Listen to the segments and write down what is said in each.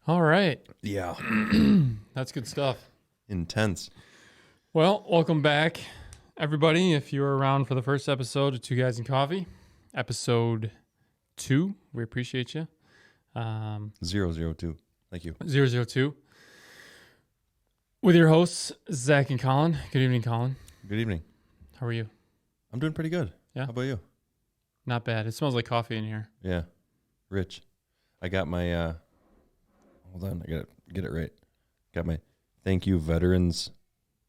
All right. Yeah. That's good stuff. Intense. Well, welcome back, everybody. If you were around for the first episode of Two Guys and Coffee, episode 2, we appreciate you. 002. Thank you. 002. With your hosts, Zach and Colin. Good evening, Colin. Good evening. How are you? I'm doing pretty good. Yeah. How about you? Not bad. It smells like coffee in here. Yeah. Rich. I got my, hold on. I got to get it right. Got my Thank You Veterans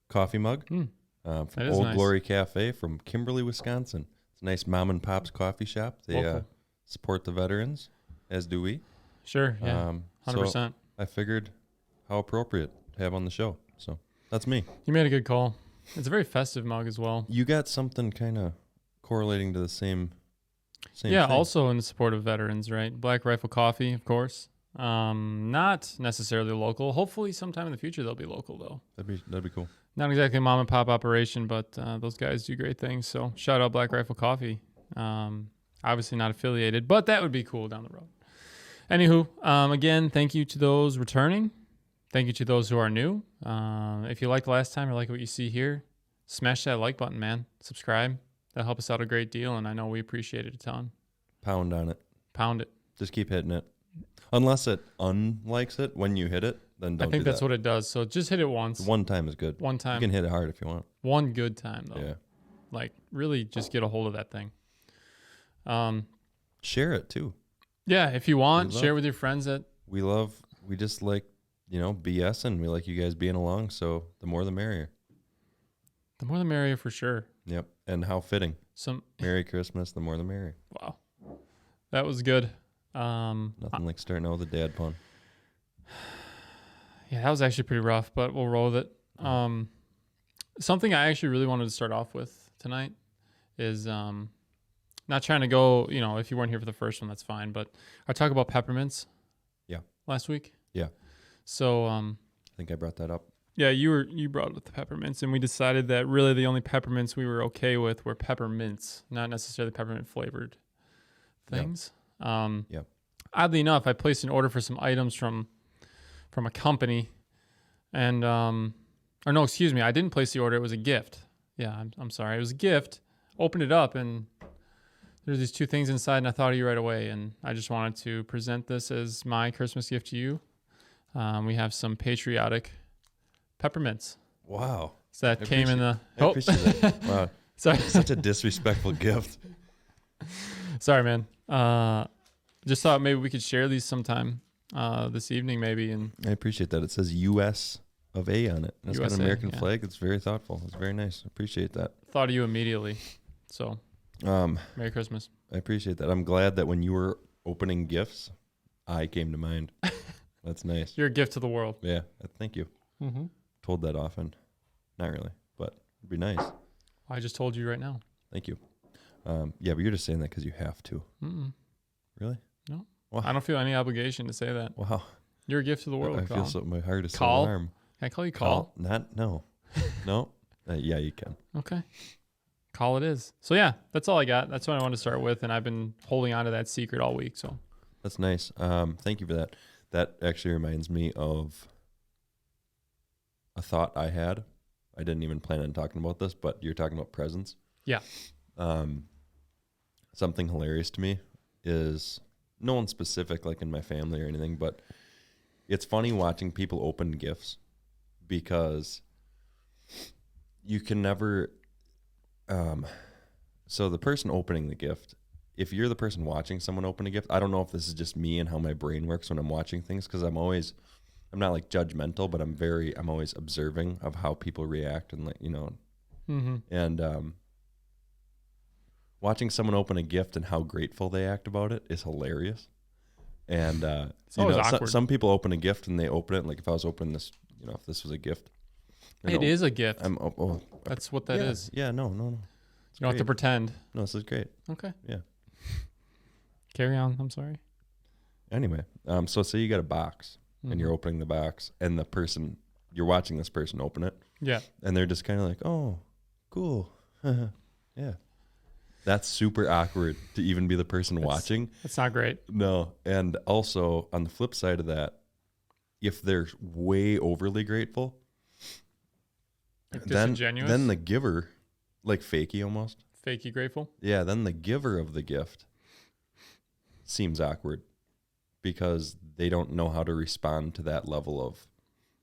coffee mug from Old nice. Glory Cafe from Kimberly, Wisconsin. It's a nice mom and pop's coffee shop. They support the veterans, as do we. Sure, yeah, 100%. So I figured how appropriate to have on the show. So that's me. You made a good call. It's a very festive mug as well. You got something kind of correlating to the same yeah, thing. also in the support of veterans, right? Black Rifle Coffee, of course. Not necessarily local. Hopefully sometime in the future they'll be local, though. That'd be cool. Not exactly a mom and pop operation, but those guys do great things. So shout out Black Rifle Coffee. Obviously not affiliated, but that would be cool down the road. Anywho, again, thank you to those returning. Thank you to those who are new. If you liked last time or like what you see here, smash that like button, man. Subscribe. That'll help us out a great deal, and I know we appreciate it a ton. Pound on it. Pound it. Just keep hitting it. Unless it unlikes it when you hit it, then don't. I think that's what it does. So just hit it once. One time is good. One time. You can hit it hard if you want. One good time, though. Yeah. Like, really just get a hold of that thing. Share it, too. Yeah, if you want, share with your friends. We just like, BSing. We like you guys being along, so the more the merrier. The more the merrier for sure. Yep, and how fitting. Merry Christmas, the more the merrier. Wow. That was good. Nothing like starting out with a dad pun. Yeah, that was actually pretty rough, but we'll roll with it. Something I actually really wanted to start off with tonight is not trying to go, if you weren't here for the first one, that's fine, but I talked about peppermints. Yeah. Last week. Yeah. So I think I brought that up. Yeah, you brought up the peppermints, and we decided that really the only peppermints we were okay with were peppermints, not necessarily peppermint flavored things. Yep. Oddly enough, I placed an order for some items from a company, and or no, excuse me, I didn't place the order. It was a gift. Yeah, I'm sorry, it was a gift. Opened it up, and there's these two things inside, and I thought of you right away, and I just wanted to present this as my Christmas gift to you. We have some patriotic peppermints. Wow. So that came in the... I appreciate that. Wow. Sorry. Such a disrespectful gift. Sorry, man. Just thought maybe we could share these sometime this evening, maybe. And I appreciate that. It says U.S. of A on it. It's got an American flag. It's very thoughtful. It's very nice. I appreciate that. Thought of you immediately. So, Merry Christmas. I appreciate that. I'm glad that when you were opening gifts, I came to mind. That's nice. You're a gift to the world. Yeah. Thank you. Mm-hmm. Told that often. Not really, but it'd be nice. I just told you right now. Thank you. Yeah, but you're just saying that because you have to. Mm-mm. Really? No. Wow. I don't feel any obligation to say that. Wow. You're a gift to the world. I feel so. My heart is so Call? warm. Can I call you Call? No. No. Yeah, you can. Okay. Call it is. So yeah, that's all I got. That's what I wanted to start with, and I've been holding on to that secret all week. So that's nice. Thank you for that. That actually reminds me of a thought I had. I didn't even plan on talking about this, but you're talking about presents. Yeah. Something hilarious to me is no one specific, like in my family or anything, but it's funny watching people open gifts because you can never. So the person opening the gift, if you're the person watching someone open a gift, I don't know if this is just me and how my brain works when I'm watching things, because I'm I'm not like judgmental, but I'm always observing of how people react and like, you know, and watching someone open a gift and how grateful they act about it is hilarious. And It's always awkward. some people open a gift and they open it like if I was opening this, you know, if this was a gift. It is a gift. That's what that yeah, is. Yeah, no. You don't have to pretend. No, this is great. Okay. Yeah. Carry on. I'm sorry. Anyway, so say you got a box and you're opening the box and you're watching this person open it. Yeah. And they're just kind of like, oh, cool. Yeah. That's super awkward to even be the person watching. That's not great. No. And also on the flip side of that, if they're way overly grateful, Like then disingenuous? the giver, like fakey almost. Fakey grateful? Yeah, then the giver of the gift seems awkward because they don't know how to respond to that level of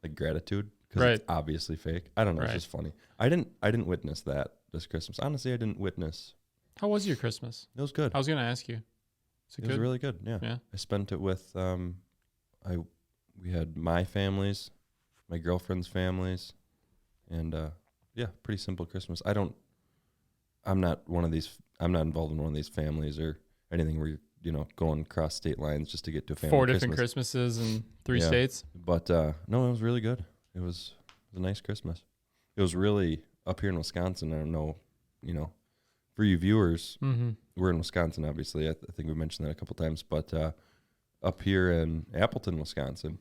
like gratitude because it's obviously fake. I don't know. It's just funny. I didn't witness that this Christmas. Honestly, I didn't witness. How was your Christmas? It was good. I was going to ask you. It was really good. Yeah. I spent it with we had my families, my girlfriend's families, and pretty simple Christmas. I'm not involved in one of these families or anything where you're going across state lines just to get to a family. 4 different Christmases in 3 states. But no, it was really good. It was a nice Christmas. It was really up here in Wisconsin. I don't know, for you viewers, we're in Wisconsin, obviously. I think we mentioned that a couple times. But up here in Appleton, Wisconsin,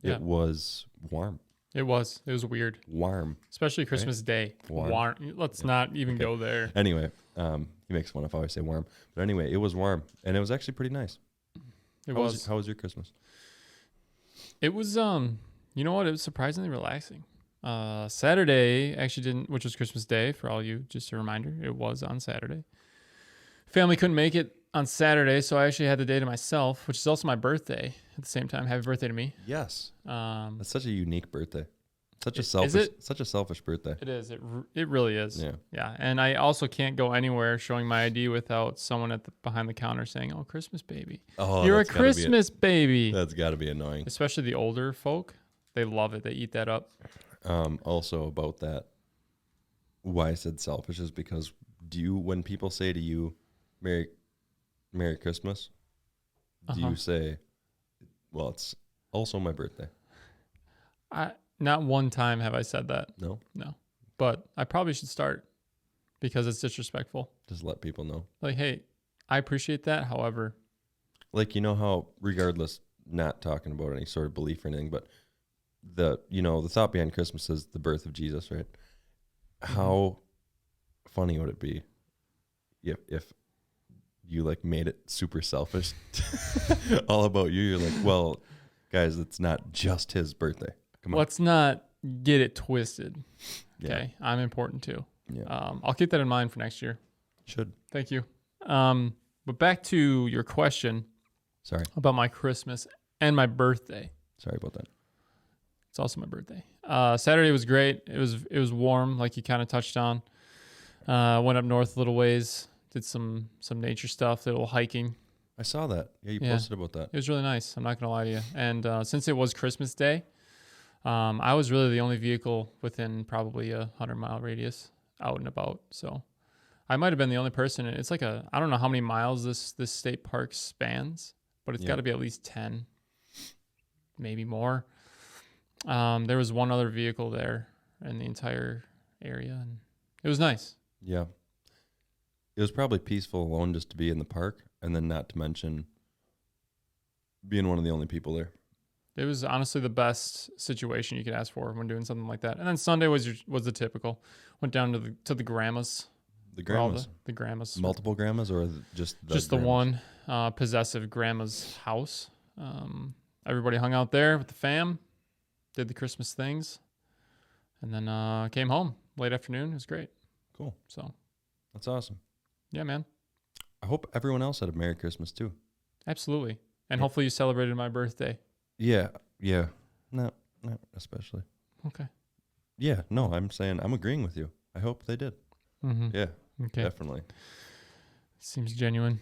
it was warm. It was weird. Warm. Especially Christmas Day. Warm. Let's not even go there. Anyway, he makes fun if I always say warm. But anyway, it was warm. And it was actually pretty nice. How was your Christmas? It was, you know what? It was surprisingly relaxing. Saturday actually didn't, which was Christmas Day for all you, just a reminder, it was on Saturday. Family couldn't make it on Saturday, so I actually had the day to myself, which is also my birthday at the same time. Happy birthday to me. Yes. That's such a unique birthday. Such a selfish birthday. It is. It really is. Yeah. Yeah. And I also can't go anywhere showing my ID without someone behind the counter saying, "Oh, Christmas baby. Oh, you're a Christmas baby." That's got to be annoying. Especially the older folk. They love it. They eat that up. Also about that, why I said selfish is because when people say to you, Merry Christmas, do you say, well, it's also my birthday? Not one time have I said that. No. But I probably should start because it's disrespectful. Just let people know. Like, hey, I appreciate that. However, like, how regardless, not talking about any sort of belief or anything, but the thought behind Christmas is the birth of Jesus, right? How funny would it be if you like made it super selfish, all about you? You're like, well, guys, it's not just his birthday. Come on. Let's not get it twisted. Okay, Yeah. I'm important too. Yeah. I'll keep that in mind for next year. Should. Thank you. But back to your question. Sorry. About my Christmas and my birthday. Sorry about that. It's also my birthday. Saturday was great. It was warm, like you kind of touched on. Went up north a little ways, did some nature stuff, did a little hiking. I saw that. Yeah, you posted about that. It was really nice. I'm not gonna lie to you. And since it was Christmas Day, I was really the only vehicle within probably a 100-mile radius out and about. So I might have been the only person. It's like I don't know how many miles this state park spans, but it's got to be at least 10, maybe more. There was one other vehicle there in the entire area, and it was nice. Yeah. It was probably peaceful alone just to be in the park, and then not to mention being one of the only people there. It was honestly the best situation you could ask for when doing something like that. And then Sunday was the typical. Went down to the grandmas. The grandmas? The grandmas. Multiple grandmas or just the Just the one possessive grandma's house. Everybody hung out there with the fam. Did the Christmas things, and then came home late afternoon. It was great. Cool. So that's awesome. Yeah, man. I hope everyone else had a Merry Christmas too. Absolutely. And hopefully you celebrated my birthday. Yeah. Not especially. Okay. Yeah, no, I'm agreeing with you. I hope they did. Mm-hmm. Yeah. Okay. Definitely. Seems genuine.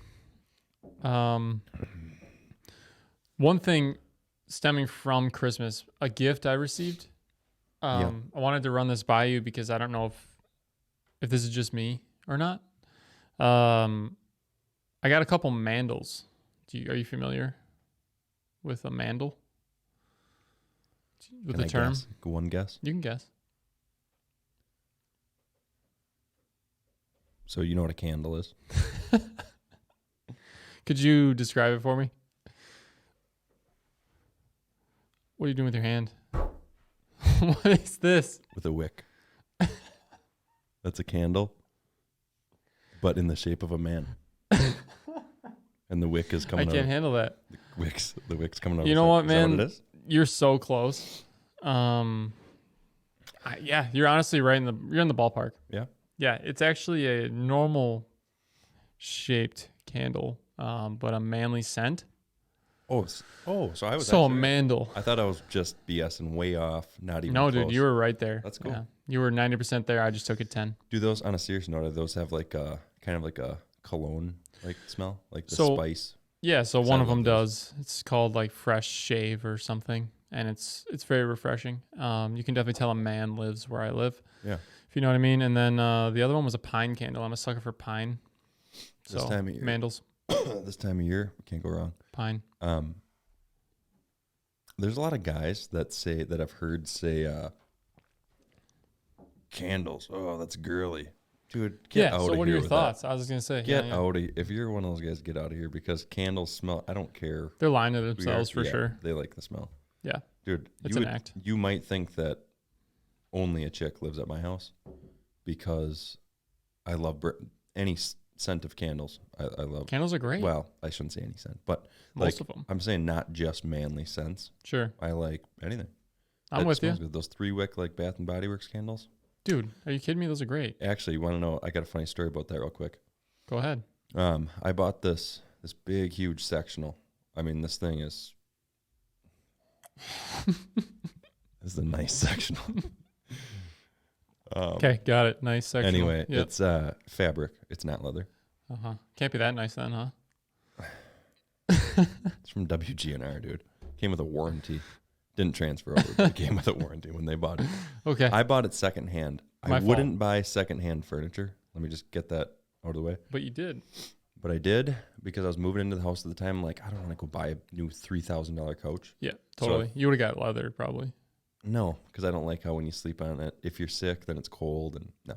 One thing stemming from Christmas, a gift I received. I wanted to run this by you because I don't know if this is just me or not. I got a couple mandals. Are you familiar with a mandal? With the term? Guess? One guess. You can guess. So you know what a candle is? Could you describe it for me? What are you doing with your hand? What is this? With a wick. That's a candle, but in the shape of a man. And the wick is coming out. I can't handle that. The wick's coming out. You know what, man? Is that what it is? You're so close. Yeah, you're honestly right you're in the ballpark. Yeah. Yeah, it's actually a normal shaped candle, but a manly scent. So I was a actually, mandal. I thought I was just BSing way off, not even No, close. dude, you were right there. That's cool. Yeah, you were 90% there. I just took it 10. Do those, on a serious note, do those have like a kind of like a cologne like smell, like the spice? Yeah, so one of them those. does. It's called like Fresh Shave or something, and it's very refreshing. You can definitely tell a man lives where I live. Yeah. If you know what I mean. And then the other one was a pine candle. I'm a sucker for pine. This time of year. Mandals. This time of year, can't go wrong. Pine. There's a lot of guys that I've heard say candles. Oh, that's girly. Dude, get out of here. So what are your with thoughts? that. I was going to say. Get out of here. If you're one of those guys, get out of here because candles smell. I don't care. They're lying to themselves for sure. They like the smell. Yeah. Dude, it's an act. You might think that only a chick lives at my house because I love any scent of candles. I love. Candles are great. Well, I shouldn't say any scent, but most of them. I'm saying not just manly scents. Sure. I like anything. I'm with you. Good. Those 3-wick like Bath and Body Works candles. Dude, are you kidding me? Those are great. Actually, you want to know? I got a funny story about that real quick. Go ahead. I bought this big, huge sectional. I mean, this thing is this is a nice sectional. Okay, got it. Nice sectional. Anyway, it's fabric. It's not leather. Can't be that nice then, huh? It's from WGNR, dude. Came with a warranty. Didn't transfer over, but it came with a warranty when they bought it. Okay. I bought it secondhand. My I fault. wouldn't buy secondhand furniture. Let me just get that out of the way. But you did. But I did because I was moving into the house at the time. I'm like, I don't want to go buy a new $3,000 couch. Yeah, totally. You would have got leather probably. No, because I don't like how when you sleep on it, if you're sick, then it's cold and no.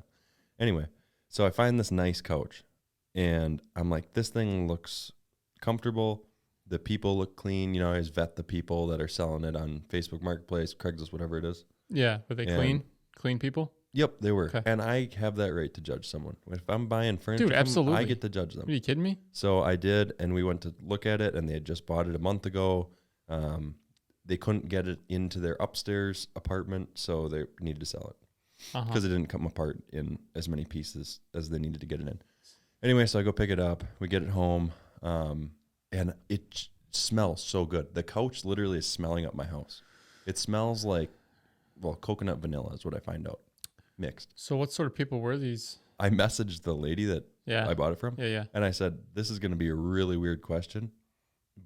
Anyway, so I find this nice couch and I'm like, this thing looks comfortable. The people look clean. You know, I always vet the people that are selling it on Facebook Marketplace, Craigslist, whatever it is. Yeah, but they clean? Clean people? Yep, they were. Okay. And I have that right to judge someone. If I'm buying furniture, dude, absolutely. I get to judge them. Are you kidding me? So I did, and we went to look at it, and they had just bought it a month ago. They couldn't get it into their upstairs apartment, so they needed to sell it because it didn't come apart in as many pieces as they needed to get it in. Anyway, so I go pick it up. We get it home, and it smells so good. The couch literally is smelling up my house. It smells like, well, coconut vanilla is what I find out, mixed. So what sort of people were these? I messaged the lady that I bought it from. Yeah. And I said, this is going to be a really weird question,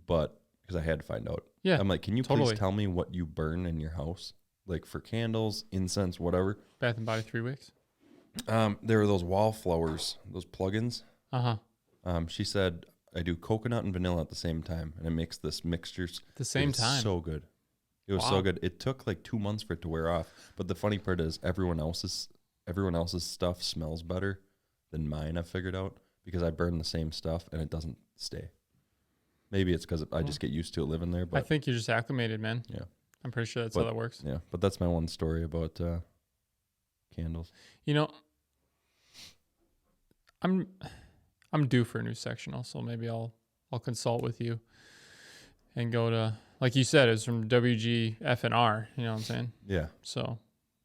but because I had to find out. Yeah. I'm like, can you please tell me what you burn in your house? Like for candles, incense, whatever. Bath and Body 3 weeks. There are those wallflowers, those plugins. She said, I do coconut and vanilla at the same time, and it makes this mixture. At the same time? So good. It was so good. It took like 2 months for it to wear off. But the funny part is everyone else's stuff smells better than mine, I've figured out, because I burn the same stuff and it doesn't stay. Maybe it's because I just get used to it living there. But I think you're just acclimated, man. Yeah. I'm pretty sure that's how that works. Yeah, but that's my one story about candles. You know, I'm due for a new sectional, so maybe I'll consult with you and go to, like you said, it's from WGF&R, you know what I'm saying? Yeah. So,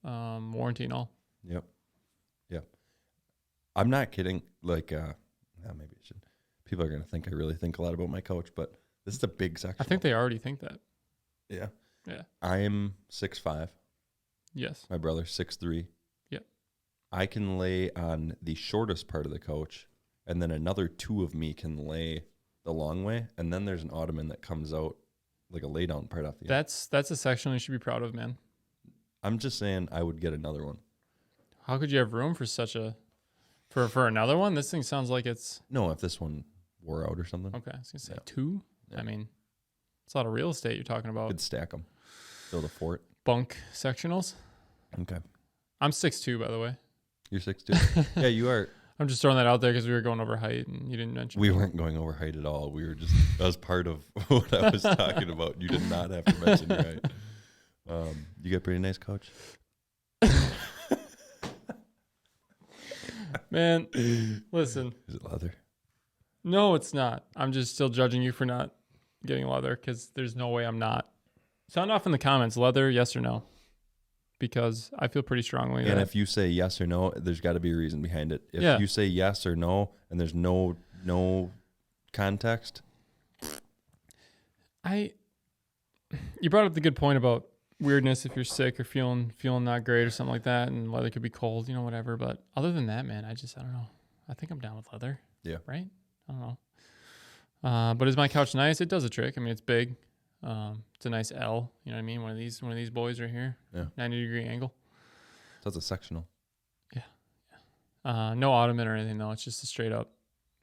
warranty and all. Yep. I'm not kidding. Like, maybe I should. People are going to think I really think a lot about my couch, but this is a big section. I think they already think that. Yeah. Yeah. I'm 6'5". Yes. My brother's 6'3". Yep. I can lay on the shortest part of the couch, and then another two of me can lay the long way, and then there's an ottoman that comes out like a lay down part off the end. That's a section you should be proud of, man. I'm just saying I would get another one. How could you have room for such a for another one? This thing sounds like it's No, if this one wore out or something, okay. I was gonna say Yeah. 2. Yeah. I mean, it's a lot of real estate you're talking about. could stack them, build a fort. Bunk sectionals. Okay, I'm 6'2", by the way. you're 6'2". Yeah, you are. I'm just throwing that out there because we were going over height and you didn't mention. We weren't going over height at all. We were just that was part of what I was talking about. You did not have to mention your height. You got a pretty nice couch. Man, listen. Is it leather? No, it's not. I'm just still judging you for not getting leather because there's no way I'm not. Sound off in the comments, leather, yes or no? Because I feel pretty strongly And that if you say yes or no, there's got to be a reason behind it. If Yeah. you say yes or no, and there's no context, you brought up the good point about weirdness if you're sick or feeling not great or something like that, and leather could be cold, whatever. But other than that, man, I don't know. I think I'm down with leather. Yeah. Right? I don't know. But is my couch nice? It does a trick. I mean, it's big. It's a nice L. You know what I mean? One of these boys right here. Yeah. 90-degree angle. so that's a sectional. No ottoman or anything though. It's just a straight up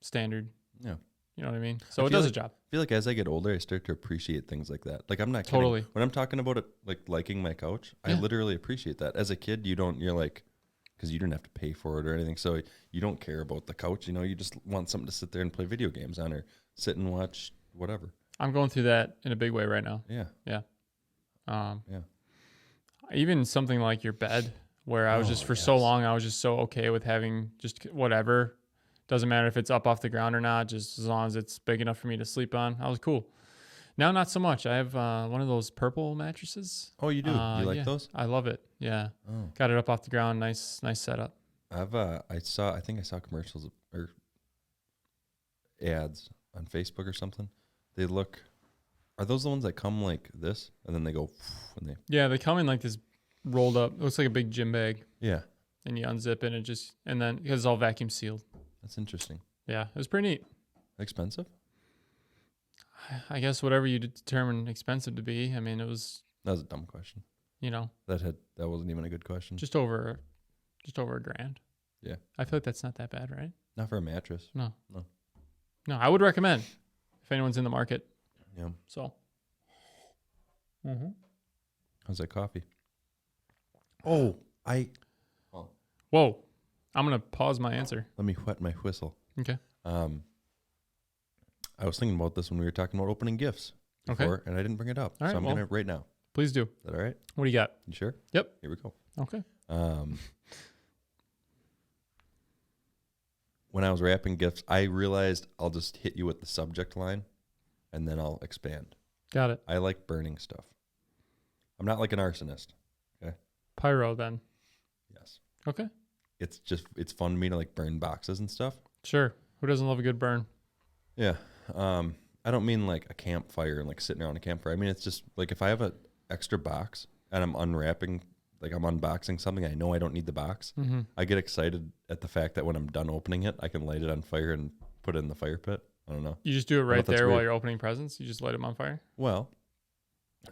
standard. Yeah. You know what I mean? So I it feel does like- a job. I feel like as I get older, I start to appreciate things like that. Like I'm not kidding. Totally. When I'm talking about it, like liking my couch, I Yeah. literally appreciate that. As a kid, you're like, because you didn't have to pay for it or anything, so you don't care about the couch. You just want something to sit there and play video games on or sit and watch whatever. I'm going through that in a big way right now. Yeah. Yeah. Yeah. Even something like your bed, where I was just for so yes. long, I was just so okay with having just whatever. Doesn't matter if it's up off the ground or not, just as long as it's big enough for me to sleep on. I was cool. Now, not so much. I have one of those purple mattresses. Oh, you do? You like yeah, those? I love it. Yeah. Oh. Got it up off the ground. Nice setup. I think I saw commercials or ads on Facebook or something. Are those the ones that come like this and then they go and they Yeah, they come in like this rolled up. It looks like a big gym bag. Yeah. And you unzip it and then because it's all vacuum sealed. That's interesting. Yeah, it was pretty neat. Expensive? I guess whatever you determine expensive to be. I mean, it was, That was a dumb question. That wasn't even a good question. just over $1,000. Yeah. I feel like that's not that bad, right? Not for a mattress. No. No. No, I would recommend if anyone's in the market. Yeah. So. How's that coffee? Oh, Whoa. I'm going to pause my answer. let me wet my whistle. Okay. I was thinking about this when we were talking about opening gifts before, and I didn't bring it up. All right, so I'm well. going to right now. Please do. Is that all right? What do you got? You sure? Yep. Here we go. Okay. When I was wrapping gifts, I realized I'll just hit you with the subject line and then I'll expand. Got it. I like burning stuff. I'm not like an arsonist. Pyro then. Yes. Okay. It's fun to me to like burn boxes and stuff. Sure. Who doesn't love a good burn? Yeah. I don't mean like a campfire and like sitting around a campfire. I mean, it's just like if I have an extra box and I'm unwrapping, like I'm unboxing something, I know I don't need the box. Mm-hmm. I get excited at the fact that when I'm done opening it, I can light it on fire and put it in the fire pit. I don't know. You just do it know right if that's there while weird. you're opening presents? You just light them on fire? Well,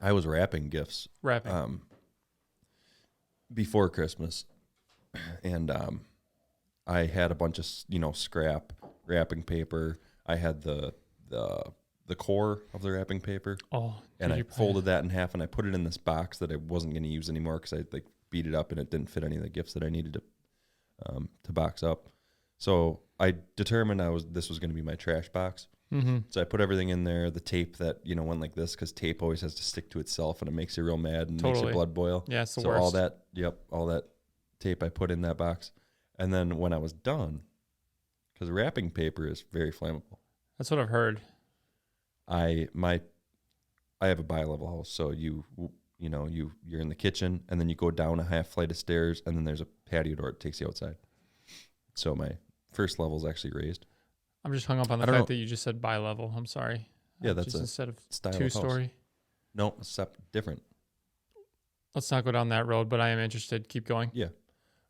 I was wrapping gifts Wrapping. before Christmas, and I had a bunch of scrap wrapping paper. I had the core of the wrapping paper, and I folded that in half and I put it in this box that I wasn't going to use anymore because I like beat it up and it didn't fit any of the gifts that I needed to box up. So I determined this was going to be my trash box. Mm-hmm. So I put everything in there, the tape that, went like this, because tape always has to stick to itself and it makes you real mad and makes Totally. your blood boil. Yeah, it's the So worst. all that tape I put in that box. And then when I was done, because wrapping paper is very flammable. That's what I've heard. I have a bi-level house, so you're in the kitchen and then you go down a half flight of stairs and then there's a patio door that takes you outside. So my first level is actually raised. I'm just hung up on the fact that you just said bi-level. I'm sorry. Yeah, that's just a instead of style of two-story. house. No, it's different. Let's not go down that road, but I am interested. Keep going. Yeah.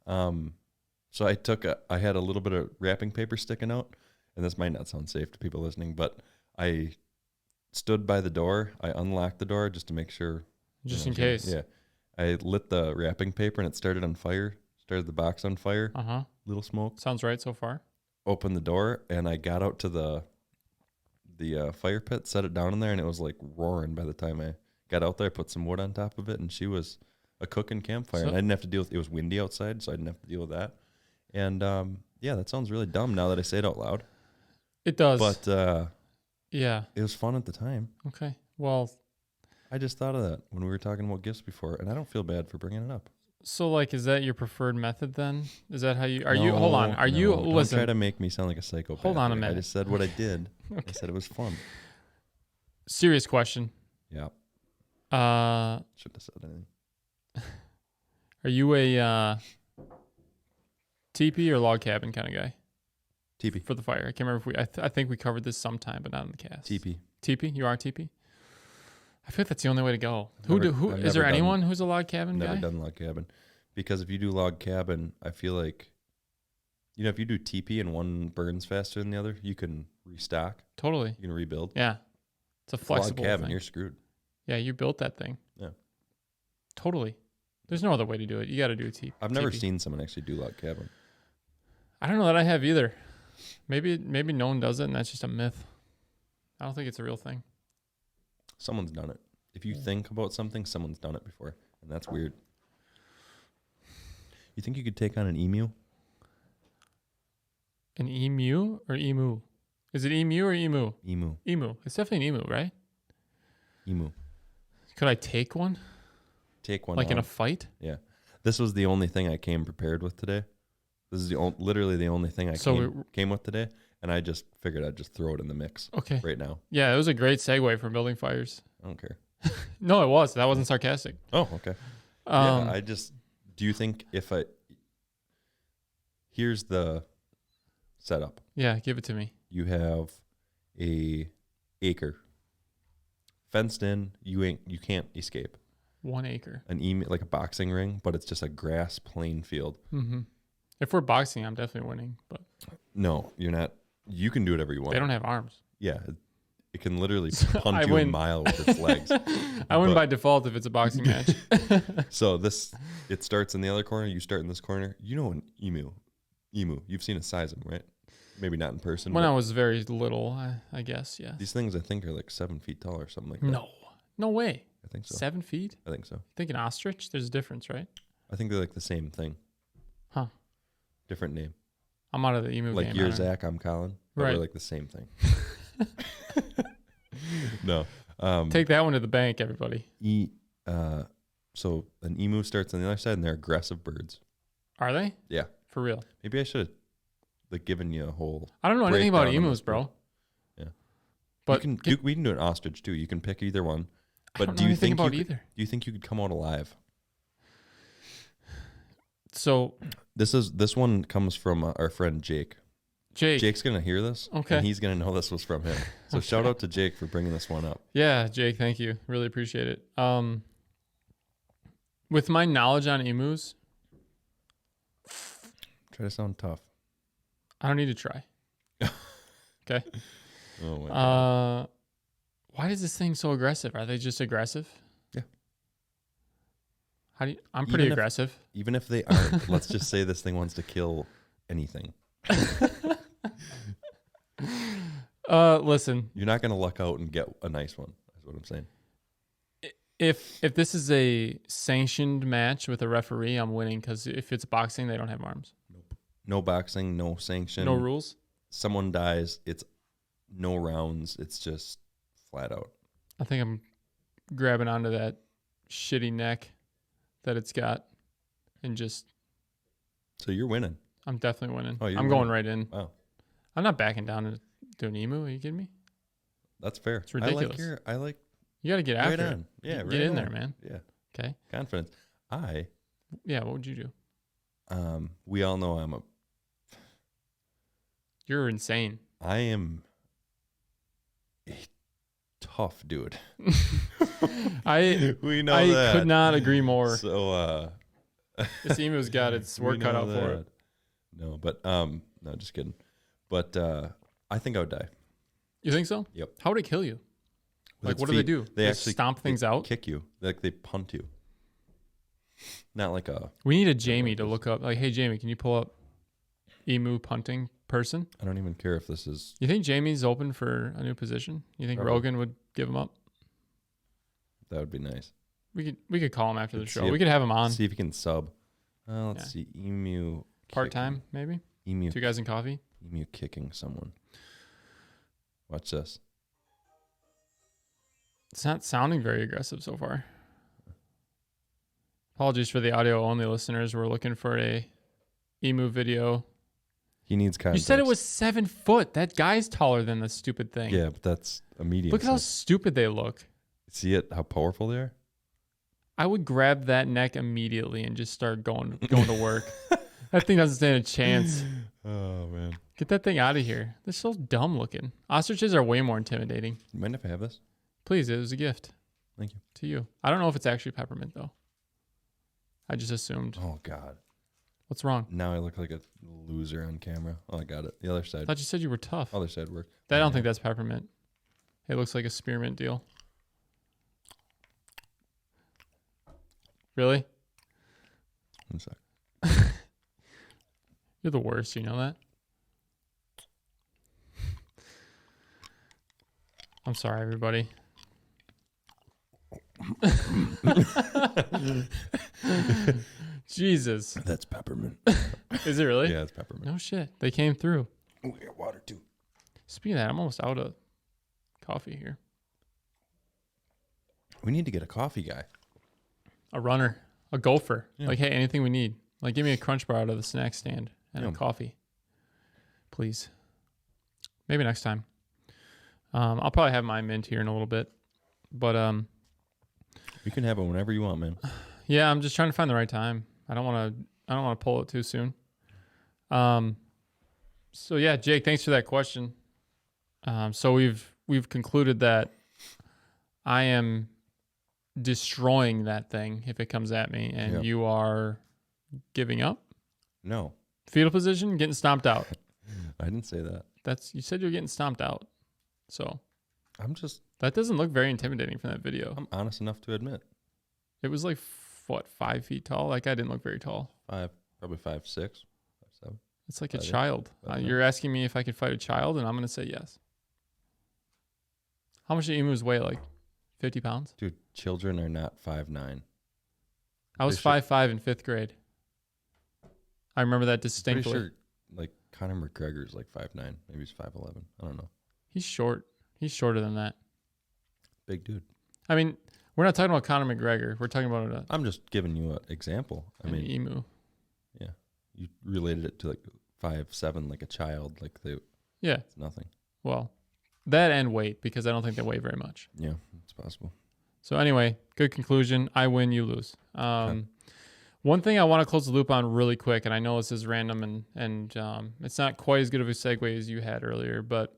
So I had a little bit of wrapping paper sticking out, and this might not sound safe to people listening, but I stood by the door. I unlocked the door just to make sure. Just in case. Yeah. I lit the wrapping paper and it started on fire. Started the box on fire. Uh-huh. Little smoke. Sounds right so far. Opened the door and I got out to the fire pit, set it down in there, and it was like roaring by the time I got out there. I put some wood on top of it, and she was a cooking campfire. And I didn't have to deal with it. It was windy outside, so I didn't have to deal with that. And yeah, that sounds really dumb now that I say it out loud. It does. But yeah. it was fun at the time. Okay. Well, I just thought of that when we were talking about gifts before, and I don't feel bad for bringing it up. so like, is that your preferred method then? Is that how you, hold on. Are you, don't listen. try to make me sound like a psychopath. Hold on a here. minute. I just said what I did. Okay. I said it was fun. Serious question. Yeah. Shouldn't have said anything. Are you a teepee or log cabin kind of guy Teepee. for the fire? I can't remember if I think we covered this sometime, but not in the cast. Teepee. Teepee? You are a teepee? I feel like that's the only way to go. I've Is there never anyone who's a log cabin Never guy? done log cabin. Because if you do log cabin, I feel like, if you do teepee and one burns faster than the other, you can restock. Totally. You can rebuild. Yeah. It's a flexible log cabin, thing. you're screwed. Yeah, you built that thing. Yeah. Totally. There's no other way to do it. You got to do a teepee. I've never seen someone actually do log cabin. I don't know that I have either. Maybe no one does it, and that's just a myth. I don't think it's a real thing. Someone's done it. If you think about something, someone's done it before, and that's weird. You think you could take on an emu? An emu or emu? Is it emu or emu? Emu. Emu. It's definitely an emu, right? Emu. Could I take one? Take one Like on. in a fight? Yeah. This was the only thing I came prepared with today. This is literally the only thing I came with today, and I just figured I'd just throw it in the mix Okay. right now. Yeah, it was a great segue for building fires. I don't care. No, it was. That wasn't sarcastic. Oh, okay. Yeah, do you think here's the setup. Yeah, give it to me. You have a acre fenced in. You can't escape. 1 acre. An emu, like a boxing ring, but it's just a grass plain field. Mm-hmm. If we're boxing, I'm definitely winning. But No, you're not. You can do whatever you want. they don't have arms. Yeah, it can literally punch I you win. a mile with its legs. I win by default if it's a boxing match. So it starts in the other corner. You start in this corner. You know an emu. You've seen a size of them, right? Maybe not in person. When I was very little, I guess, yeah. These things, I think, are like 7 feet tall or something like that. No way. I think so. 7 feet? I think so. You think an ostrich? There's a difference, right? I think they're like the same thing. Huh. Different name. I'm out of the emu Like game. you're Zach, I'm Colin. But Right. we're like the same thing. No. Take that one to the bank, everybody. So an emu starts on the other side, and they're aggressive birds. Are they? Yeah. For real? Maybe I should have given you a whole. I don't know anything about breakdown on emus, this, bro. Yeah. But we can do an ostrich too. You can pick either one. I But don't do know you anything think about you either. do you think you could come out alive? So This one comes from our friend Jake. Jake. Jake's gonna hear this, Okay. and he's gonna know this was from him. So shout out to Jake for bringing this one up. Yeah, Jake, thank you. Really appreciate it. With my knowledge on emus, Try to sound tough. I don't need to try. Okay. Oh my god. Why is this thing so aggressive? Are they just aggressive? Yeah. I'm pretty aggressive. Even if they aren't, let's just say this thing wants to kill anything. Listen, You're not gonna luck out and get a nice one. That's what I'm saying. if this is a sanctioned match with a referee, I'm winning because if it's boxing, they don't have arms. Nope. No boxing, no sanction. No rules. Someone dies, it's no rounds. It's just flat out. I think I'm grabbing onto that shitty neck that it's got and just, So you're winning. I'm definitely winning. Oh, you're I'm going winning. right in. Wow. I'm not backing down to an emu. Are you kidding me? That's fair. It's ridiculous. I like You got to get after right it. on. Yeah, Get right in on. there, man. Yeah. Okay. Confidence. Yeah, what would you do? We all know You're insane. I am a tough dude. I We know I that. could not agree more. So This emu's got its work we cut know out for that. it. No, but no, just kidding. But I think I would die. You think so? Yep. How would it kill you? Like, what do they do? They actually stomp things out? kick you. Like, they punt you. Not like a... We need a Jamie to look up. Like, hey, Jamie, can you pull up emu punting person? I don't even care if this is... You think Jamie's open for a new position? You think Probably. Rogan would give him up? That would be nice. We could call him after the show. See We could have him on. See if he can sub. Let's see. Emu... Part-time, maybe? Emu... 2 guys in coffee? Emu kicking someone. Watch this. It's not sounding very aggressive so far. Apologies for the audio-only listeners. We're looking for a emu video. He needs context. You said it was 7 foot. That guy's taller than the stupid thing. Yeah, but that's a medium. Look at how stupid they look. See it? How powerful they are? I would grab that neck immediately and just start going to work. That thing doesn't stand a chance. Oh, man. Get that thing out of here. They're so dumb looking. Ostriches are way more intimidating. You mind if I have this? Please, it was a gift. Thank you. To you. I don't know if it's actually peppermint, though. I just assumed. Oh, God. What's wrong? Now I look like a loser on camera. Oh, I got it. The other I side. thought you said you were tough. Other side worked. I don't think that's peppermint. It looks like a spearmint deal. Really? One sec. You're the worst. You know that? I'm sorry, everybody. Jesus. That's peppermint. Is it really? Yeah, it's peppermint. No shit. They came through. Oh, we got water, too. Speaking of that, I'm almost out of coffee here. We need to get a coffee guy. A runner. A gopher. Yeah. Like, hey, anything we need. Like, give me a crunch bar out of the snack stand and a Yeah. coffee. Please. Maybe next time. I'll probably have my mint here in a little bit. But You can have it whenever you want, man. yeah, I'm just trying to find the right time. I don't want to pull it too soon. So yeah, Jake, thanks for that question. So we've concluded that I am destroying that thing if it comes at me, and Yep. you are giving up. No. Fetal position, getting stomped out. I didn't say that. You said you're getting stomped out. So that doesn't look very intimidating from that video. I'm honest enough to admit. It was like, what, 5 feet tall? That guy didn't look very tall. Probably 5'6", 5'7". It's like a Fight it. child. Fight it. You're asking me if I could fight a child, and I'm going to say yes. How much do emus weigh? Like 50 pounds? Dude, children are not 5'9". I was 5'5" in 5th grade. I remember that distinctly. Pretty sure, like, Conor McGregor's like 5'9". Maybe he's 5'11". I don't know. He's short. He's shorter than that. Big dude. I mean, we're not talking about Conor McGregor. We're talking about I'm just giving you an example. I an mean, emu. yeah. You related it to like 5'7", like a child. Like Yeah. it's nothing. Well, that and weight, because I don't think they weigh very much. Yeah, it's possible. So anyway, good conclusion. I win, you lose. Okay. One thing I want to close the loop on really quick, and I know this is random and it's not quite as good of a segue as you had earlier, but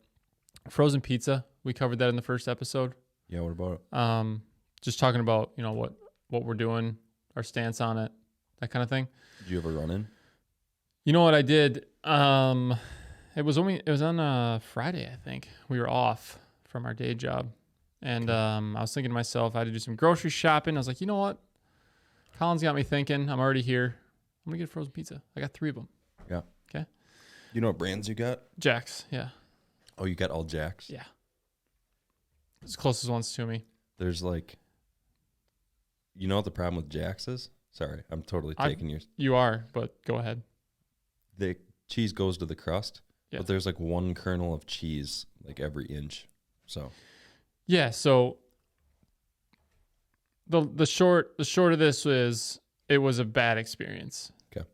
frozen pizza, we covered that in the first episode. Yeah, what about it? Just talking about, what we're doing, our stance on it, that kind of thing. Did you ever run in? You know what I did? It was on Friday, I think. We were off from our day job. And I was thinking to myself, I had to do some grocery shopping. I was like, you know what? Colin's got me thinking. I'm already here. I'm going to get a frozen pizza. I got 3 of them. Yeah. Okay. You know what brands you got? Jack's, yeah. Oh, you got all Jacks? Yeah. It's the closest ones to me. There's like, you know what the problem with Jack's is? Sorry, I'm totally taking yours. You are, but go ahead. The cheese goes to the crust, Yeah. but there's like 1 kernel of cheese like every inch. So Yeah, so the short of this is it was a bad experience. Okay.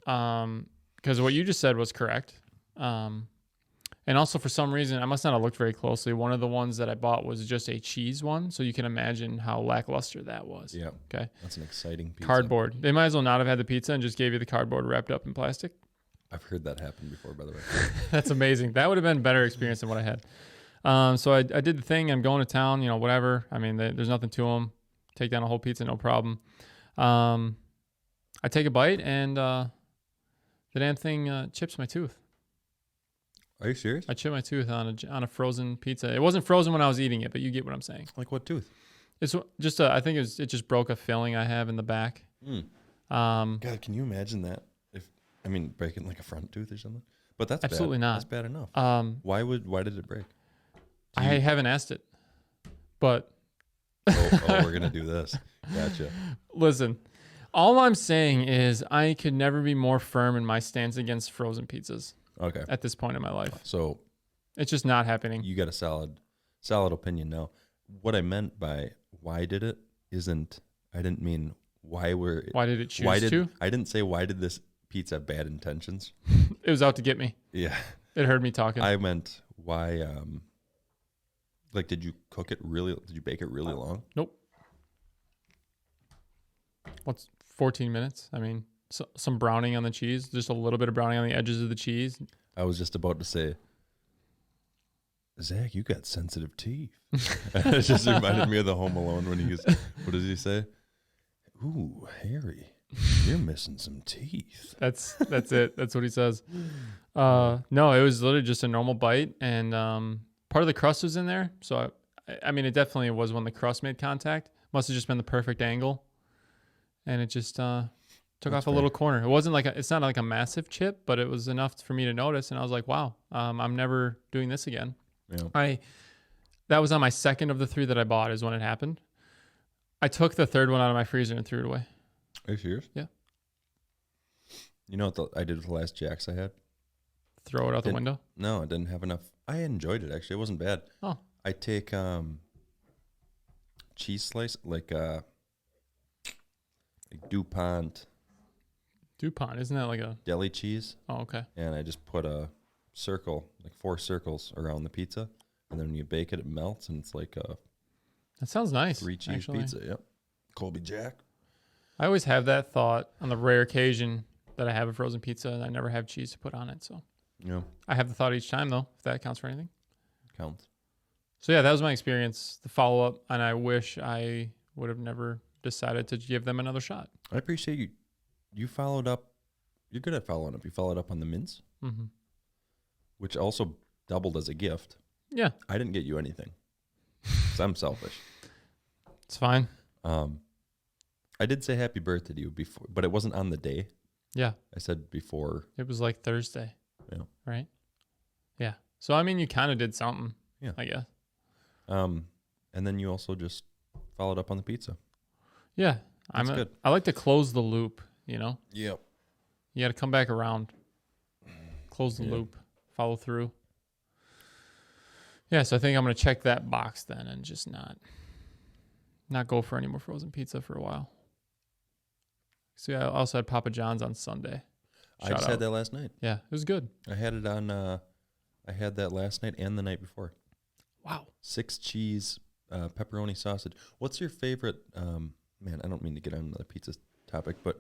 Because what you just said was correct. And also for some reason I must not have looked very closely. One of the ones that I bought was just a cheese one, so you can imagine how lackluster that was. yeah, Okay. that's an exciting pizza. Cardboard. They might as well not have had the pizza and just gave you the cardboard wrapped up in plastic. I've heard that happen before, by the way. That's amazing. That would have been a better experience than what I had. So I did the thing. I'm going to town, whatever. I mean, there's nothing to them. Take down a whole pizza, no problem. I take a bite, and the damn thing chips my tooth. Are you serious? I chipped my tooth on a frozen pizza. It wasn't frozen when I was eating it, but you get what I'm saying. Like what tooth? It's just I think it just broke a filling I have in the back. God, can you imagine that? Breaking like a front tooth or something. But that's absolutely bad. not. That's bad enough. Why did it break? I haven't asked it, but we're gonna do this. Gotcha. Listen, all I'm saying is I could never be more firm in my stance against frozen pizzas. Okay. At this point in my life, So it's just not happening. you got a solid opinion now. What I meant by why did it isn't. I didn't mean why did it choose to? I didn't say why did this pizza have bad intentions. It was out to get me. Yeah. It heard me talking. I meant why. Did you cook it really? Did you bake it really long? Nope. What's 14 minutes? I mean, some browning on the cheese, just a little bit of browning on the edges of the cheese. I was just about to say, Zach, you got sensitive teeth. It just reminded me of the Home Alone when he goes, what does he say? Ooh, Harry, you're missing some teeth. That's it. That's what he says. No, it was literally just a normal bite, and part of the crust was in there. So I mean, it definitely was when the crust made contact. Must have just been the perfect angle, and it just took off a little corner. It wasn't it's not like a massive chip, but it was enough for me to notice, and I was like, wow, I'm never doing this again. Yeah. That was on my second of the 3 that I bought is when it happened. I took the third one out of my freezer and threw it away. Are you serious? Yeah. You know what I did with the last Jacks I had? Throw it out the window? No, I didn't have enough. I enjoyed it, actually. It wasn't bad. Oh. I take cheese slice, like DuPont. DuPont, isn't that like a deli cheese? Oh, okay. And I just put a circle, like 4 circles around the pizza. And then when you bake it, it melts, and it's like a that sounds nice. 3 cheese pizza. Yep. Colby Jack. I always have that thought on the rare occasion that I have a frozen pizza and I never have cheese to put on it. So yeah, I have the thought each time, though, if that counts for anything. Counts. So yeah, that was my experience, the follow-up, and I wish I would have never decided to give them another shot. I appreciate you. You followed up. You're good at following up. You followed up on the mints, which also doubled as a gift. Yeah. I didn't get you anything because I'm selfish. It's fine. I did say happy birthday to you before, but it wasn't on the day. Yeah. I said before. It was like Thursday. Yeah. Right? Yeah. So, I mean, you kind of did something. Yeah. I guess. And then you also just followed up on the pizza. Yeah. That's good. I like to close the loop, you know? Yep. You got to come back around. Close the loop. Follow through. Yeah, so I think I'm going to check that box then and just not go for any more frozen pizza for a while. See, I also had Papa John's on Sunday. I just had that last night. Yeah, it was good. I had it on. I had that last night and the night before. Wow. 6 cheese pepperoni sausage. What's your favorite? Man, I don't mean to get on the pizza topic, but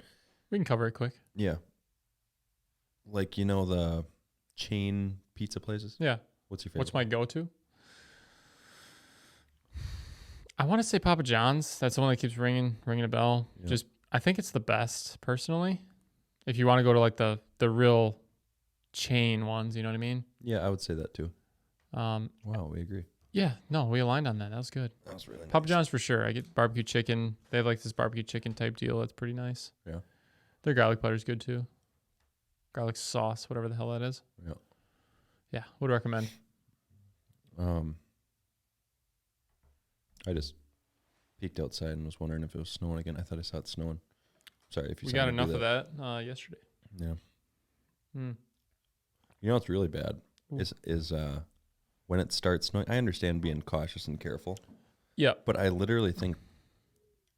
We can cover it quick. yeah, like the chain pizza places. Yeah. What's your favorite? What's my go-to? I want to say Papa John's. That's the one that keeps ringing a bell. Yeah. Just, I think it's the best, personally. If you want to go to like the real chain ones, you know what I mean? Yeah, I would say that too. Wow, we agree. Yeah, no, we aligned on that. That was good. That was really nice. Papa John's for sure. I get barbecue chicken. They have like this barbecue chicken type deal. That's pretty nice. Yeah. Their garlic butter's good too. Garlic sauce, whatever the hell that is. Yeah. Yeah, would recommend. I just peeked outside and was wondering if it was snowing again. I thought I saw it snowing. Sorry if you. We got enough of that yesterday. Yeah. Hmm. You know what's really bad is when it starts snowing. I understand being cautious and careful. Yeah. But I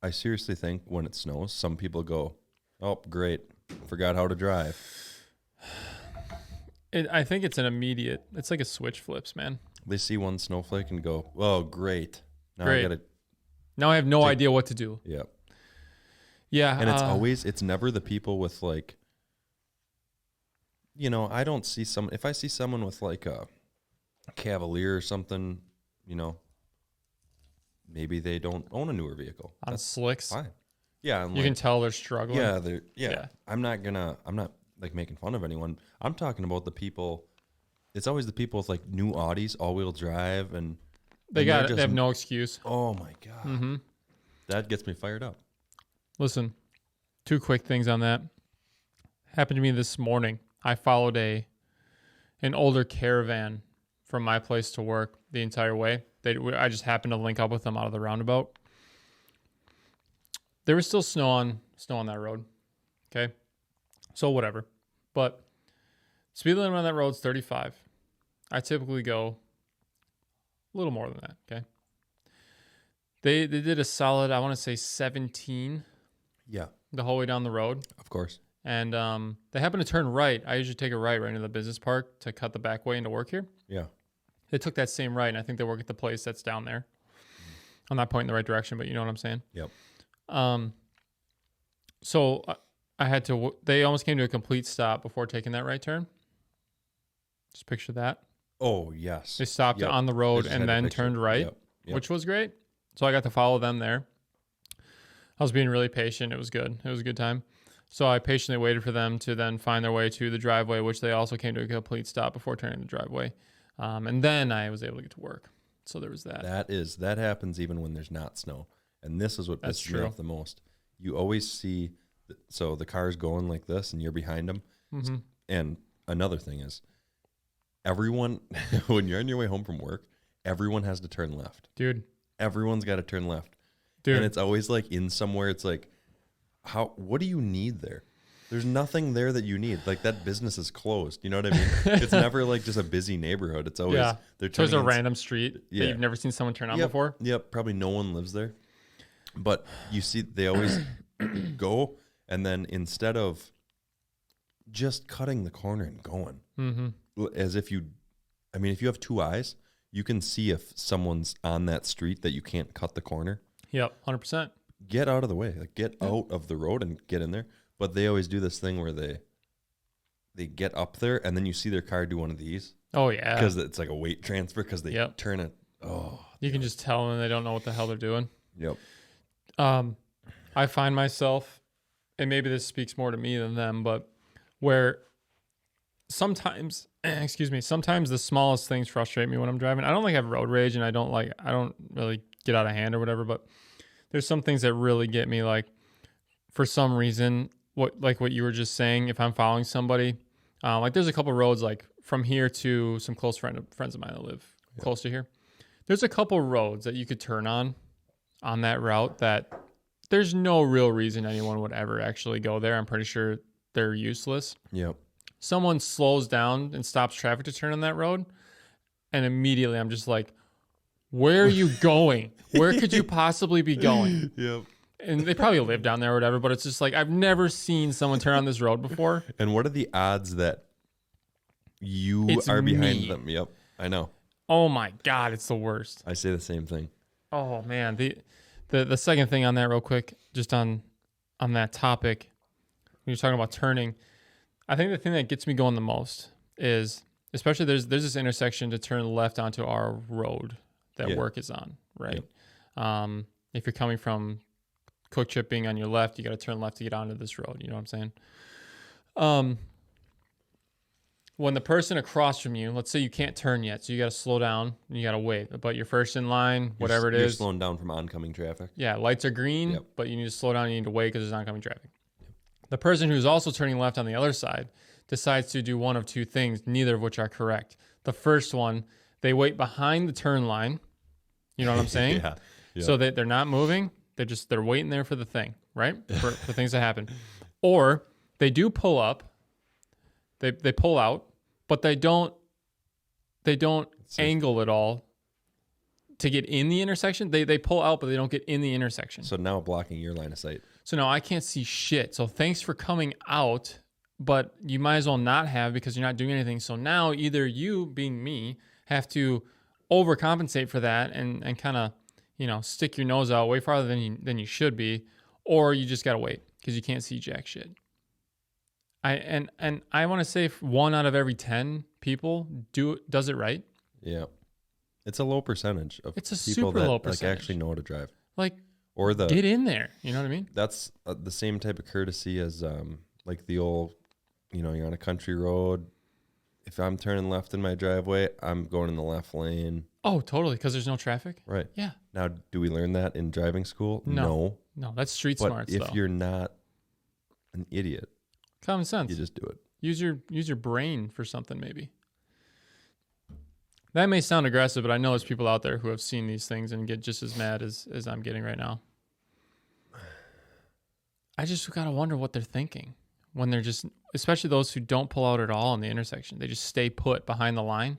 seriously think when it snows, some people go, "Oh, great, forgot how to drive." I think it's an immediate. It's like a switch flips, man. They see one snowflake and go, "Oh, great! Now Great. I gotta." Now I have no idea what to do. Yeah. Yeah. And it's never the people with like, I don't see if I see someone with like a Cavalier or something, maybe they don't own a newer vehicle. On That's slicks. fine. Yeah. You can tell they're struggling. Yeah. I'm not like making fun of anyone. I'm talking about the people it's always the people with like new Audis, all-wheel drive, and They have no excuse. oh my god, Mm-hmm. that gets me fired up. Listen, 2 quick things on that. Happened to me this morning. I followed an older caravan from my place to work the entire way. I just happened to link up with them out of the roundabout. There was still snow on that road. Okay, so whatever. But speed limit on that road is 35. I typically go a little more than that. Okay. They did a solid, I want to say 17. Yeah, the whole way down the road. of course. And they happened to turn right. I usually take a right into the business park to cut the back way into work here. Yeah. They took that same right, and I think they work at the place that's down there. I'm not pointing the right direction, but you know what I'm saying? Yep. So I had to, they almost came to a complete stop before taking that right turn. Just picture that. Oh, yes. They stopped on the road and then turned right, Yep. which was great. So I got to follow them there. I was being really patient. It was good. It was a good time. So I patiently waited for them to then find their way to the driveway, which they also came to a complete stop before turning the driveway. And then I was able to get to work. So there was that. That happens even when there's not snow. And this is what pisses me off the most. You always see, so the car's going like this and you're behind them. Mm-hmm. And another thing is, everyone, when you're on your way home from work, everyone has to turn left. Dude. Everyone's got to turn left. Dude. And it's always like in somewhere, it's like, what do you need there? There's nothing there that you need. Like that business is closed. You know what I mean? It's never like just a busy neighborhood. It's always, they're so it's a random street that you've never seen someone turn on before. Yep. Probably no one lives there. But you see, they always go. And then instead of just cutting the corner and going, as if if you have 2 eyes, you can see if someone's on that street that you can't cut the corner. Yep, 100%. Get out of the way. Like get out of the road and get in there. But they always do this thing where they get up there and then you see their car do one of these. Oh, yeah. Because it's like a weight transfer because they turn it. Oh. You can just tell them they don't know what the hell they're doing. Yep. I find myself, and maybe this speaks more to me than them, but where sometimes the smallest things frustrate me when I'm driving. I don't have road rage and I don't really get out of hand or whatever, but there's some things that really get me, like for some reason, what you were just saying, if I'm following somebody, like there's a couple roads like from here to some close friends of mine that live close to here. There's a couple roads that you could turn on that route that there's no real reason anyone would ever actually go there. I'm pretty sure they're useless. Yep. Someone slows down and stops traffic to turn on that road, and immediately I'm just like, where are you going? Where could you possibly be going? Yep. And they probably live down there or whatever, but it's just like, I've never seen someone turn on this road before. And what are the odds that you are behind them? Yep. I know. Oh my God, it's the worst. I say the same thing. Oh man. The second thing on that real quick, just on that topic, when you're talking about turning, I think the thing that gets me going the most is, especially there's this intersection to turn left onto our road that work is on, right? Yep. If you're coming from Cook Chip being on your left, you got to turn left to get onto this road. You know what I'm saying? When the person across from you, let's say you can't turn yet, so you got to slow down and you got to wait. But you're first in line, whatever it is. You're slowing down from oncoming traffic. Yeah, lights are green, but you need to slow down. You need to wait because there's oncoming traffic. Yep. The person who's also turning left on the other side decides to do one of 2 things, neither of which are correct. The first one, they wait behind the turn line. You know what I'm saying? Yeah. So they're not moving. They're waiting there for the thing, right? For things to happen. Or they do pull up. They pull out, but they don't angle at all to get in the intersection. They pull out, but they don't get in the intersection. So now blocking your line of sight. So now I can't see shit. So thanks for coming out, but you might as well not have because you're not doing anything. So now either you, being me, have to overcompensate for that and kind of, stick your nose out way farther than you should be, or you just got to wait because you can't see jack shit. I want to say 1 out of every 10 people does it right. Yeah. It's a low percentage of it's a people super that low percentage. actually know how to drive. Or get in there. You know what I mean? That's the same type of courtesy as like the old, you're on a country road. if I'm turning left in my driveway, I'm going in the left lane. Oh, totally, because there's no traffic. Right. Yeah. Now, do we learn that in driving school? No. No, that's street But smarts, if though. you're not an idiot, Common sense. you just do it. Use your brain for something, maybe. That may sound aggressive, but I know there's people out there who have seen these things and get just as mad as I'm getting right now. I just gotta wonder what they're thinking when they're just, especially those who don't pull out at all in the intersection. They just stay put behind the line.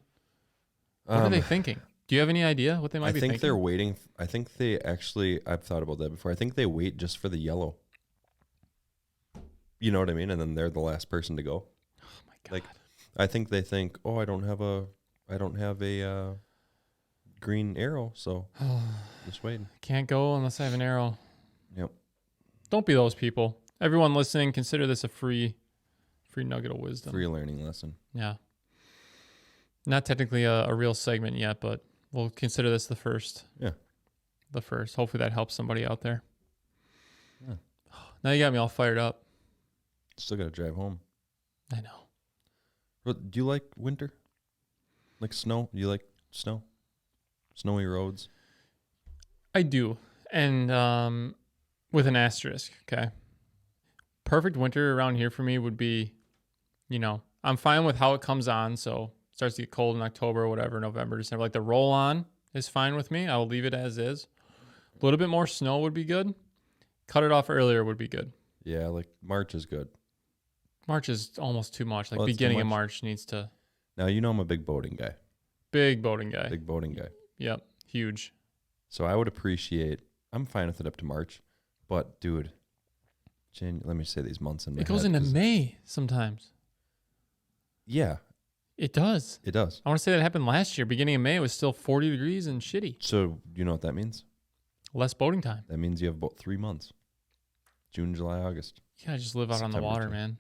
What are they thinking? Do you have any idea what they might be thinking? I think they're waiting. I think they actually, I've thought about that before. I think they wait just for the yellow. You know what I mean? And then they're the last person to go. Oh my God. Like, I think they think, oh, I don't have a green arrow, so just waiting. Can't go unless I have an arrow. Yep. Don't be those people. Everyone listening, consider this a free nugget of wisdom. Free learning lesson. Yeah. Not technically a real segment yet, but we'll consider this the first. Yeah. The first. Hopefully that helps somebody out there. Yeah. Now you got me all fired up. Still got to drive home. I know. But do you like winter? Like snow? Do you like snow? Snowy roads? I do. And with an asterisk, okay? Perfect winter around here for me would be, I'm fine with how it comes on. So it starts to get cold in October or whatever, November, December. Like the roll on is fine with me. I will leave it as is. A little bit more snow would be good. Cut it off earlier would be good. Yeah, like March is good. March is almost too much. Like Well, it's too beginning of much. March needs to. Now, I'm a big boating guy. Big boating guy. Big boating guy. Yep. Huge. So I would appreciate, I'm fine with it up to March. But, dude, let me say these months in my It goes head, into 'cause- May sometimes. Yeah, It does. it does. I want to say that happened last year. Beginning of May, it was still 40 degrees and shitty. So, you know what that means? Less boating time. That means you have about 3 months. June, July, August. You gotta just live out on the September, water, too. man.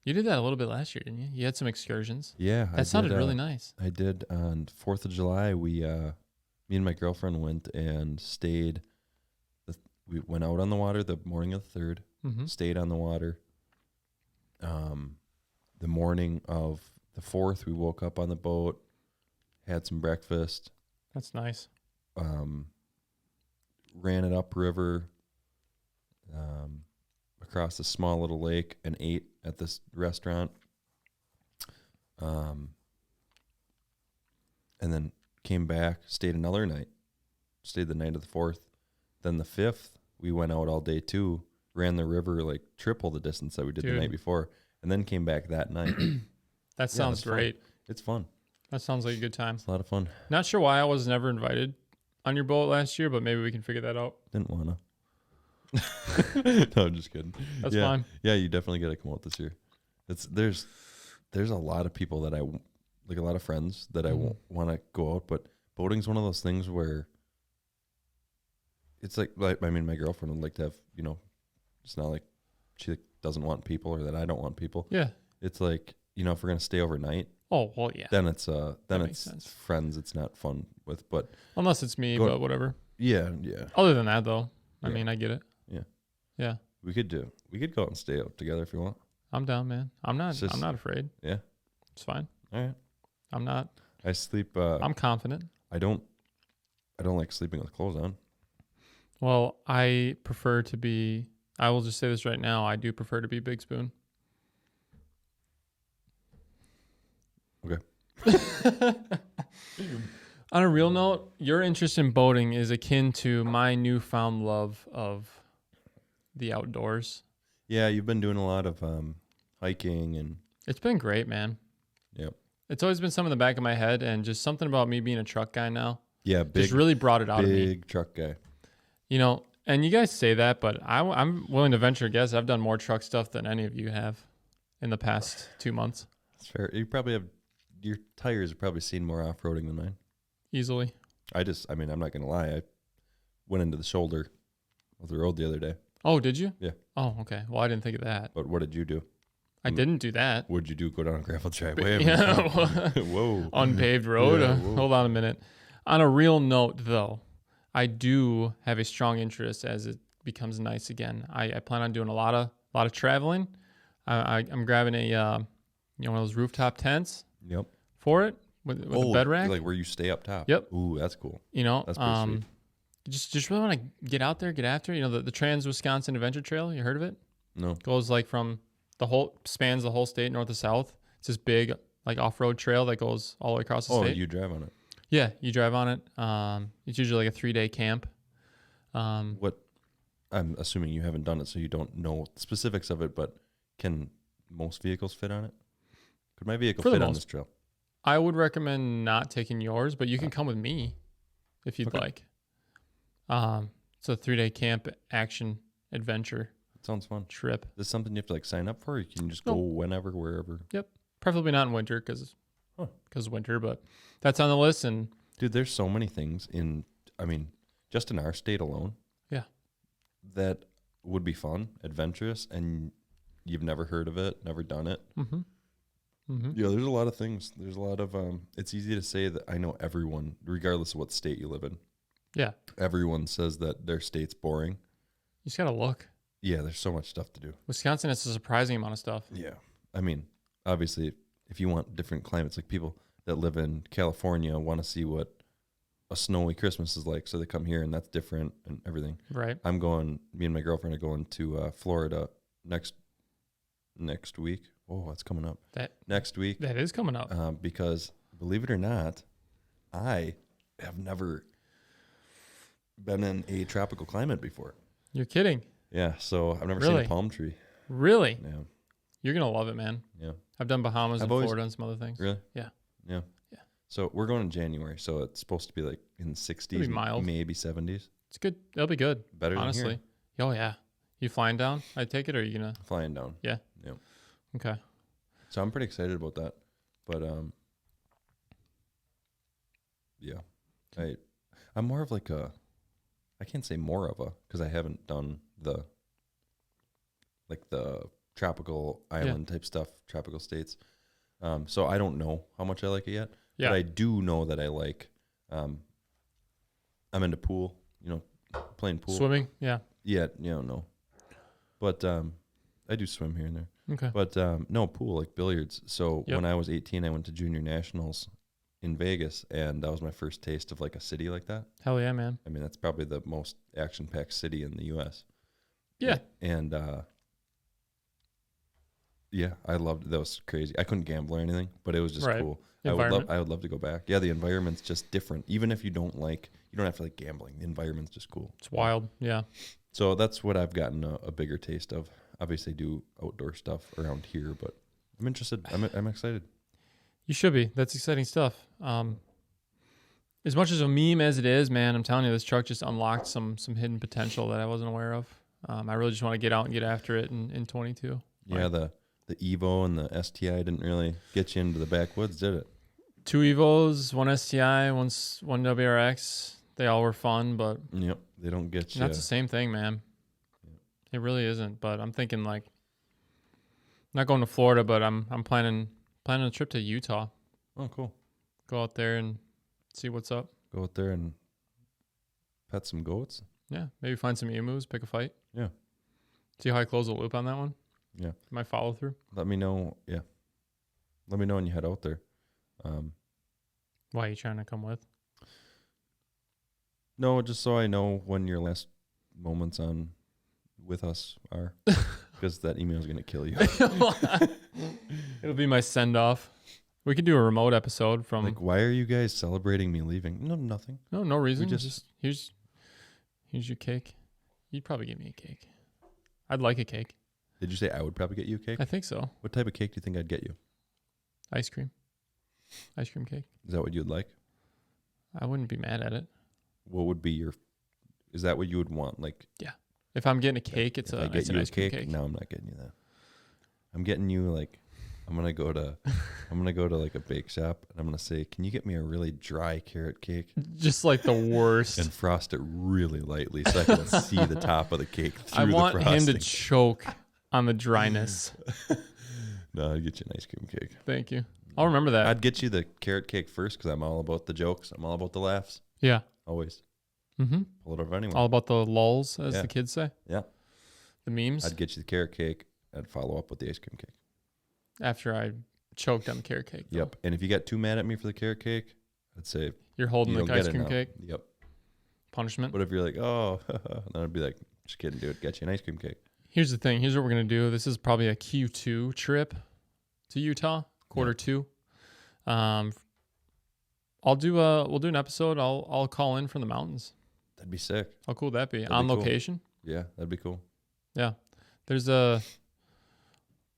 You did that a little bit last year, didn't you? You had some excursions. Yeah. That sounded really nice. I did on 4th of July. Me and my girlfriend went and stayed. We went out on the water the morning of the 3rd, Mm-hmm. stayed on the water. The morning of the 4th, we woke up on the boat, had some breakfast, That's nice. ran it upriver, across a small little lake, and ate at this restaurant. And then came back, stayed another night, stayed the night of the 4th. Then the 5th, we went out all day too, ran the river like triple the distance that we did Dude. the night before, and then came back that night. That sounds that's fun. great. It's fun. That sounds like a good time. It's a lot of fun. Not sure why I was never invited on your boat last year, but maybe we can figure that out. Didn't wanna. No, I'm just kidding. That's yeah. fine. Yeah, you definitely got to come out this year. There's a lot of people that like, a lot of friends that I want to go out, but boating's one of those things where it's like I mean, my girlfriend would like to have, it's not like she doesn't want people or that I don't want people. Yeah. It's like, if we're gonna stay overnight, Oh, well, yeah. then it's makes it's sense. friends. It's not fun with, but Unless it's me, but whatever. yeah. Other than that, though, I Yeah. mean, I get it. Yeah. Yeah. We could go out and stay out together if you want. I'm down, man. I'm not It's just- I'm not afraid. Yeah. It's fine. All right. I'm not. I sleep. I'm confident. I don't like sleeping with clothes on. Well, I prefer to be, I will just say this right now, I do prefer to be Big Spoon. Okay. On a real note, your interest in boating is akin to my newfound love of the outdoors. Yeah, you've been doing a lot of hiking and It's been great, man. yep. It's always been something in the back of my head, and just something about me being a truck guy now Yeah, just really brought it out of me. big truck guy. And you guys say that, but I'm willing to venture a guess I've done more truck stuff than any of you have in the past 2 months. It's fair. You probably have your tires have probably seen more off roading than mine. Easily. I'm not gonna lie. I went into the shoulder of the road the other day. Oh, did you? Yeah. Oh, okay. Well, I didn't think of that. But what did you do? I didn't do that. What'd you do? Go down a gravel driveway? Yeah. Whoa. Unpaved road. Yeah, whoa. Hold on a minute. On a real note, though, I do have a strong interest as it becomes nice again. I plan on doing a lot of traveling. I'm grabbing a one of those rooftop tents Yep. for it with the bed rack. Like where you stay up top. Yep. Ooh, that's cool. You know, That's pretty sweet. just really want to get out there, get after it. You know, the Trans Wisconsin Adventure Trail. You heard of it? No. Goes like from spans the whole state, north to south. It's this big like off-road trail that goes all the way across the state. Oh, you drive on it. Yeah, you drive on it. It's usually like a 3-day camp. What? I'm assuming you haven't done it, so you don't know the specifics of it. But can most vehicles fit on it? Could my vehicle fit on this trail? I would recommend not taking yours, but you can come with me if you'd like. It's a 3-day camp action adventure. It sounds fun. Trip. Is this something you have to like sign up for? Or you can just go whenever, wherever. Yep. Preferably not in winter because winter, but that's on the list. And dude, there's so many things just in our state alone. Yeah. That would be fun, adventurous, and you've never heard of it, never done it. Mm-hmm. Mm-hmm. Yeah, there's a lot of things. There's a lot of it's easy to say that I know everyone, regardless of what state you live in. Yeah. Everyone says that their state's boring. You just gotta look. Yeah, there's so much stuff to do. Wisconsin has a surprising amount of stuff. Yeah. I mean, obviously, if you want different climates, like people that live in California want to see what a snowy Christmas is like, so they come here and that's different and everything. Right. Me and my girlfriend are going to Florida next week. Oh, that's coming up. Next week. That is coming up. Because believe it or not, I have never been in a tropical climate before. You're kidding. Yeah, so I've never seen a palm tree. Really? Yeah. You're going to love it, man. Yeah. I've done Bahamas and Florida and some other things. Really? Yeah. Yeah. Yeah. So we're going in January, so it's supposed to be like in the 60s, mild. Maybe 70s. It's good. It'll be good. Better honestly. Than here. Oh, yeah. You flying down? I take it, or are you going to? Flying down. Yeah. Yeah. Okay. So I'm pretty excited about that. But yeah. I'm more of like I can't say more of a, because I haven't done the tropical island type stuff, tropical states. So I don't know how much I like it yet. Yeah. But I do know that I like, I'm into pool, playing pool. Swimming? Yeah. Yeah, no. But I do swim here and there. Okay. But no, pool, like billiards. So when I was 18, I went to junior nationals in Vegas, and that was my first taste of like a city like that. Hell yeah, man. I mean, that's probably the most action-packed city in the U.S. Yeah. And yeah, I loved it. That was crazy. I couldn't gamble or anything, but it was just cool. I would love to go back. Yeah, the environment's just different. Even if you don't have to like gambling. The environment's just cool. It's wild. Yeah. So that's what I've gotten a bigger taste of. Obviously, I do outdoor stuff around here, but I'm interested. I'm excited. You should be. That's exciting stuff. As much as a meme as it is, man, I'm telling you, this truck just unlocked some hidden potential that I wasn't aware of. I really just want to get out and get after it in 22. Yeah, the Evo and the STI didn't really get you into the backwoods, did it? 2 Evos, 1 STI, one WRX. They all were fun, but yep, they don't get you. That's the same thing, man. Yep. It really isn't. But I'm thinking like, not going to Florida, but I'm planning a trip to Utah. Oh, cool. Go out there and see what's up. Go out there and pet some goats. Yeah, maybe find some emus, pick a fight. Yeah. See how I close the loop on that one? Yeah. My follow through? Let me know. Yeah. Let me know when you head out there. Why are you trying to come with? No, just so I know when your last moments on with us are. Because that email is going to kill you. It'll be my send off. We could do a remote episode from. Like, why are you guys celebrating me leaving? No, nothing. No reason. Just here's your cake. You'd probably give me a cake. I'd like a cake. Did you say I would probably get you a cake? I think so. What type of cake do you think I'd get you? Ice cream. Ice cream cake. Is that what you'd like? I wouldn't be mad at it. What would be is that what you would want? Like, yeah. If I'm getting a cake, it's an ice cream cake. No, I'm not getting you that. I'm getting you like, I'm gonna go to like a bake shop and I'm gonna say, can you get me a really dry carrot cake? Just like the worst. And frost it really lightly so I can see the top of the cake through the frosting. I want him to choke on the dryness. No, I'd get you an ice cream cake. Thank you. I'll remember that. I'd get you the carrot cake first because I'm all about the jokes. I'm all about the laughs. Yeah. Always. Mm-hmm. Pull it over anyone. All about the lulls, as the kids say. Yeah. The memes. I'd get you the carrot cake. I'd follow up with the ice cream cake. After I choked on the carrot cake. Though. Yep. And if you get too mad at me for the carrot cake, I'd say You're holding you the don't ice get it cream now. cake. Yep. Punishment. But if you're like, oh, then I'd be like, just kidding, dude. Get you an ice cream cake. Here's the thing. Here's what we're gonna do. This is probably a Q2 trip to Utah, quarter 2. We'll do an episode. I'll call in from the mountains. That'd be sick. How cool would that be? That'd On be cool. location. Yeah, that'd be cool. Yeah. There's a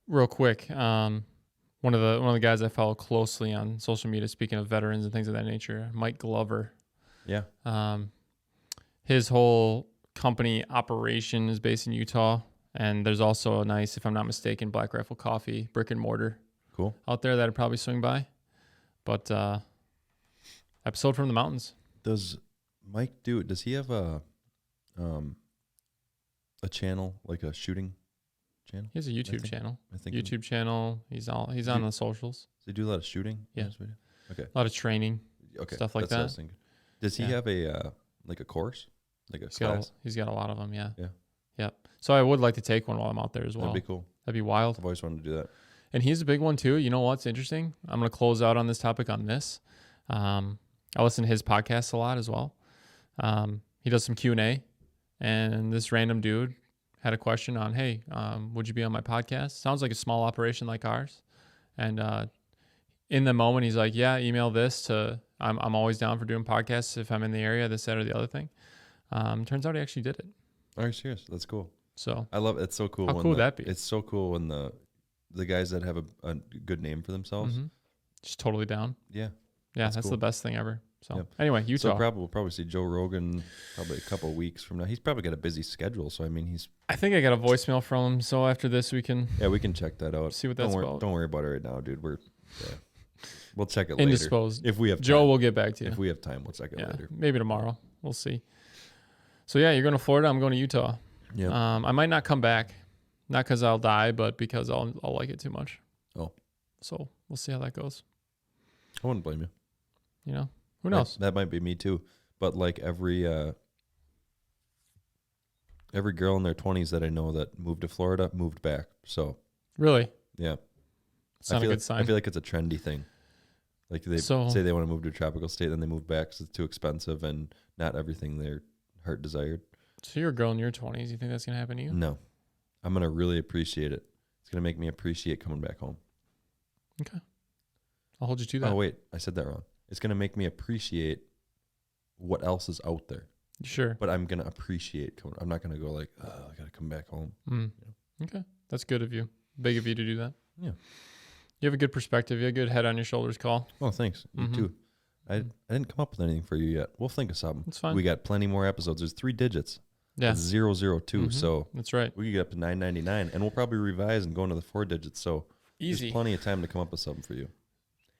real quick. One of the guys I follow closely on social media, speaking of veterans and things of that nature, Mike Glover. Yeah. His whole company operation is based in Utah, and there's also a nice, if I'm not mistaken, Black Rifle Coffee brick and mortar Cool. out there that I'd probably swing by. But episode from the mountains. Does Mike does he have a channel, like a shooting channel? He has a YouTube channel. I think YouTube channel. He's on the socials. Does he do a lot of shooting? Yeah. Okay. A lot of training. Okay. Stuff like That's what I that. was thinking. Does he have a like a course? Like a He's got class? he's got a lot of them, yeah. Yeah. Yep. So I would like to take one while I'm out there as well. That'd be cool. That'd be wild. I've always wanted to do that. And he's a big one too. You know what's interesting? I'm going to close out on this topic on this. I listen to his podcast a lot as well. He does some Q&A, and this random dude had a question on, hey, would you be on my podcast? Sounds like a small operation like ours. And in the moment, he's like, yeah, email this to, I'm always down for doing podcasts if I'm in the area, this, that, or the other thing. Turns out he actually did it. Are you serious? That's cool. So I love it. It's so cool. How cool would that be? It's so cool when the guys that have a good name for themselves. just totally down. Yeah. Yeah, that's cool. the best thing ever. So Yep. anyway, Utah. So we'll probably see Joe Rogan probably a couple of weeks from now. He's probably got a busy schedule, so I mean I think I got a voicemail from him. So after this, we can we can check that out. see what that's about. Don't worry about it right now, dude. We'll check it Indisposed. later if we have time. Joe will get back to you. If we have time, we'll check it later. Maybe tomorrow. We'll see. So yeah, you're going to Florida. I'm going to Utah. Yeah. I might not come back, not because I'll die, but because I'll like it too much. Oh. So we'll see how that goes. I wouldn't blame you. You know, who knows? That might be me too. But like every girl in their 20s that I know that moved to Florida moved back. So Really? yeah, It's not a good sign. I feel like it's a trendy thing. Like they say they want to move to a tropical state, then they move back because it's too expensive and not everything their heart desired. So you're a girl in your 20s. You think that's going to happen to you? No, I'm gonna really appreciate it. It's gonna make me appreciate coming back home. Okay. I'll hold you to that. Oh wait, I said that wrong. It's gonna make me appreciate what else is out there. Sure. But I'm gonna appreciate coming. I'm not gonna go like, oh, I gotta come back home. Okay. That's good of you. Big of you to do that. Yeah. You have a good perspective. You have a good head on your shoulders, Call. Oh, thanks. You too. I didn't come up with anything for you yet. We'll think of something. It's fine. We got plenty more episodes. There's 3 digits. Yeah. It's 002. So that's right. we could get up to 999, and we'll probably revise and go into the 4 digits. So Easy. there's plenty of time to come up with something for you.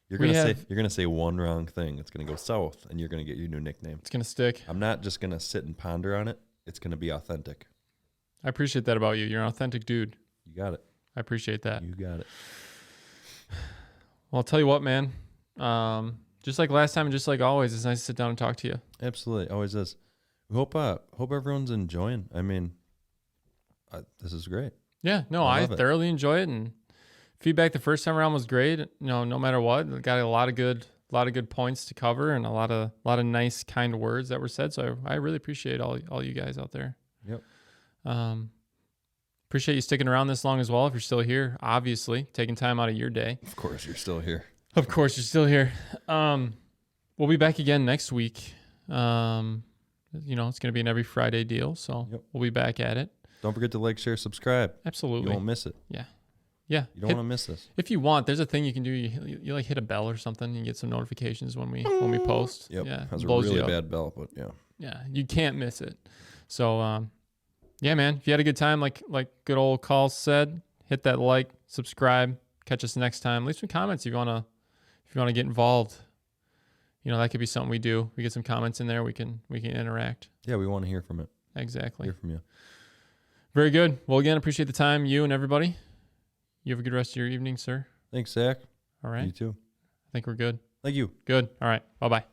You're gonna say one wrong thing. It's gonna go south, and you're gonna get your new nickname. It's going to stick. I'm not just gonna sit and ponder on it. It's gonna be authentic. I appreciate that about you. You're an authentic dude. You got it. I appreciate that. You got it. Well, I'll tell you what, man. Just like last time and just like always, it's nice to sit down and talk to you. Absolutely, always is. We hope everyone's enjoying. I mean, this is great. Yeah, no, I thoroughly enjoy it, and feedback the first time around was great. You know, no matter what, got a lot of good points to cover and a lot of nice, kind words that were said. So I really appreciate all you guys out there. Yep. Appreciate you sticking around this long as well. If you're still here, obviously taking time out of your day. Of course, you're still here. Of course, you're still here. We'll be back again next week. You know, it's going to be an every Friday deal, so We'll be back at it. Don't forget to like, share, subscribe. Absolutely. You won't miss it. Yeah. You don't want to miss this. If you want, there's a thing you can do. You like hit a bell or something and get some notifications when we post. Yep. Yeah. Has a really bad bell, but yeah. Yeah. You can't miss it. So, yeah, man, if you had a good time, like good old Carl said, hit that like, subscribe, catch us next time. Leave some comments if you want to get involved. You know, that could be something we do. We get some comments in there. We can interact. Yeah. We want to hear from it. Exactly. Hear from you. Very good. Well, again, appreciate the time, you and everybody. You have a good rest of your evening, sir. Thanks, Zach. All right. You too. I think we're good. Thank you. Good. All right. Bye-bye.